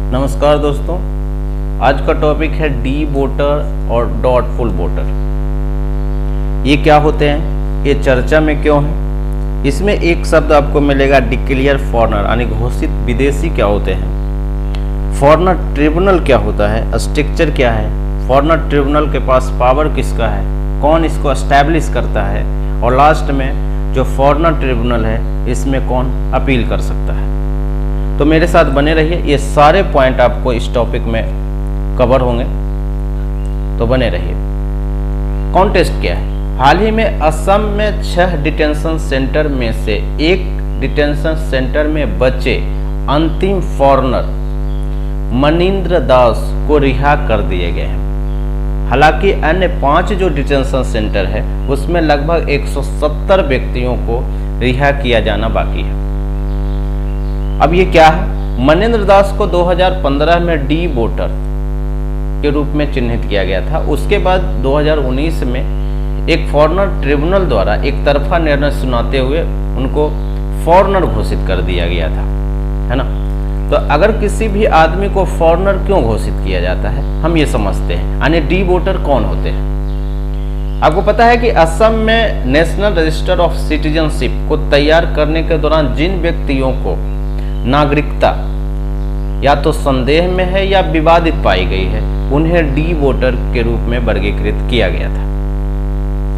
नमस्कार दोस्तों, आज का टॉपिक है डी वोटर और डॉटफुल वोटर। ये क्या होते हैं, ये चर्चा में क्यों है? इसमें एक शब्द आपको मिलेगा डिक्लेयर फॉरेनर, यानी घोषित विदेशी क्या होते हैं। फॉरेनर ट्रिब्यूनल क्या होता है, स्ट्रक्चर क्या है, फॉरेनर ट्रिब्यूनल के पास पावर किसका है, कौन इसको एस्टैब्लिश करता है, और लास्ट में जो फॉरेनर ट्रिब्यूनल है इसमें कौन अपील कर सकता है। तो मेरे साथ बने रहिए, ये सारे पॉइंट आपको इस टॉपिक में कवर होंगे, तो बने रहिए। कॉन्टेस्ट क्या है? हाल ही में असम में 6 डिटेंशन सेंटर में से एक डिटेंशन सेंटर में बचे अंतिम फॉरेनर मनिंद्र दास को रिहा कर दिए गए हैं। हालांकि अन्य 5 जो डिटेंशन सेंटर है उसमें लगभग 170 व्यक्तियों को रिहा किया जाना बाकी है। अब ये क्या है? मनिंद्र दास को 2015 में डी वोटर के रूप में चिन्हित किया गया था। उसके बाद 2019 में एक फॉरेनर ट्रिब्यूनल द्वारा एक तरफा निर्णय सुनाते हुए उनको फॉरेनर घोषित कर दिया गया था, है ना। तो अगर किसी भी आदमी को फॉरेनर क्यों घोषित किया जाता है, हम ये समझते हैं। यानी डी वोटर कौन होते हैं? आपको पता है कि असम में नेशनल रजिस्टर ऑफ सिटीजनशिप को तैयार करने के दौरान जिन व्यक्तियों को नागरिकता या तो संदेह में है या विवादित पाई गई है, उन्हें डी वोटर के रूप में वर्गीकृत किया गया था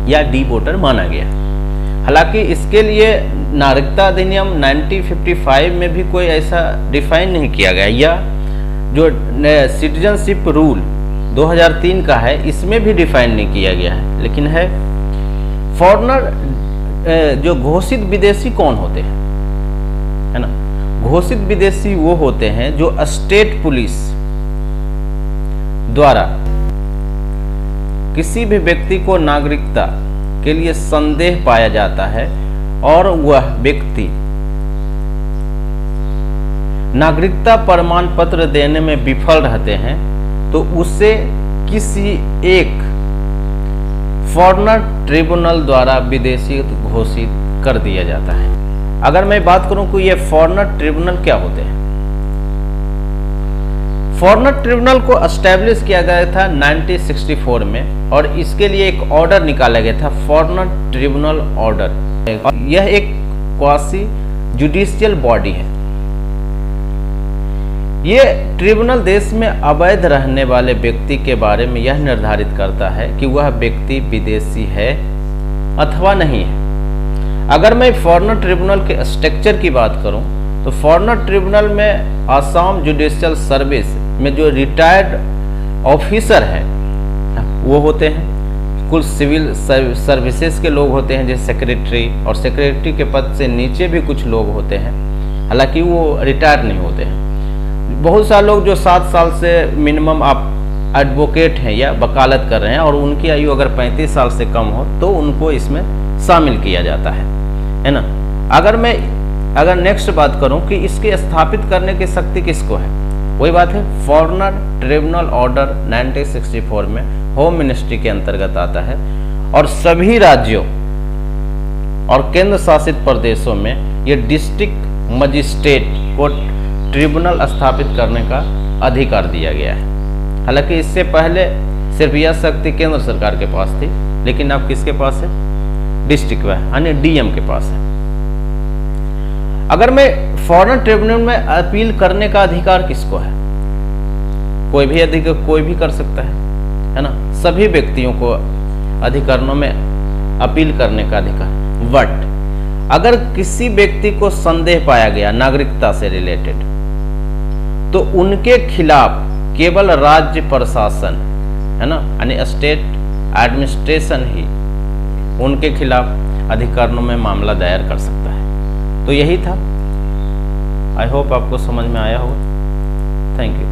या डी वोटर माना गया। हालांकि इसके लिए नागरिकता अधिनियम 1955 में भी कोई ऐसा डिफाइन नहीं किया गया, या जो सिटीजनशिप रूल 2003 का है इसमें भी डिफाइन नहीं किया गया है। लेकिन है फॉरेनर जो घोषित विदेशी कौन होते हैं, है ना। घोषित विदेशी वो होते हैं जो स्टेट पुलिस द्वारा किसी भी व्यक्ति को नागरिकता के लिए संदेह पाया जाता है और वह व्यक्ति नागरिकता प्रमाण पत्र देने में विफल रहते हैं, तो उसे किसी एक फॉरेनर ट्रिब्यूनल द्वारा विदेशी घोषित कर दिया जाता है। अगर मैं बात करूं कि ये फॉरेनर ट्रिब्यूनल क्या होते हैं, फॉरेनर ट्रिब्यूनल को एस्टैब्लिश किया गया था 1964 में, और इसके लिए एक ऑर्डर निकाला गया था, फॉरेनर ट्रिब्यूनल ऑर्डर। यह एक क्वासी जुडिशियल बॉडी है। यह ट्रिब्यूनल देश में अवैध रहने वाले व्यक्ति के बारे में यह निर्धारित करता है कि वह व्यक्ति विदेशी है अथवा नहीं है। अगर मैं फॉरेनर ट्रिब्यूनल के स्ट्रक्चर की बात करूं, तो फॉरेनर ट्रिब्यूनल में आसाम जुडिशियल सर्विस में जो रिटायर्ड ऑफिसर है वो होते हैं। कुल सिविल सर्विसेज के लोग होते हैं, जैसे सेक्रेटरी, और सेक्रेटरी के पद से नीचे भी कुछ लोग होते हैं, हालांकि वो रिटायर नहीं होते हैं। बहुत सारे लोग जो 7 साल से मिनिमम आप एडवोकेट हैं या वकालत कर रहे हैं और उनकी आयु अगर 35 साल से कम हो तो उनको इसमें शामिल किया जाता है ना। अगर नेक्स्ट बात करूं कि इसके स्थापित करने की शक्ति किसको है, वही बात है फॉरेनर ट्रिब्यूनल ऑर्डर 1964 में होम मिनिस्ट्री के अंतर्गत आता है, और सभी राज्यों और केंद्र शासित प्रदेशों में ये डिस्ट्रिक्ट मजिस्ट्रेट को ट्रिब्यूनल स्थापित करने का अधिकार दिया गया है। हालांकि इससे पहले सिर्फ यह शक्ति केंद्र सरकार के पास थी, लेकिन अब किसके पास है? डिस्ट्रिक्ट यानी डीएम के पास है। अगर मैं फॉरेनर ट्रिब्यूनल में अपील करने का अधिकार किसको है? कोई भी अधिकार कोई भी कर सकता है ना। सभी व्यक्तियों को अधिकारों में अपील करने का अधिकार। बट अगर किसी व्यक्ति को संदेह पाया गया नागरिकता से रिलेटेड, तो उनके खिलाफ केवल राज्य प्रशासन, है ना, यानी स्टेट एडमिनिस्ट्रेशन ही उनके खिलाफ अधिकारों में मामला दायर कर सकता है। तो यही था। आई होप आपको समझ में आया होगा। Thank you.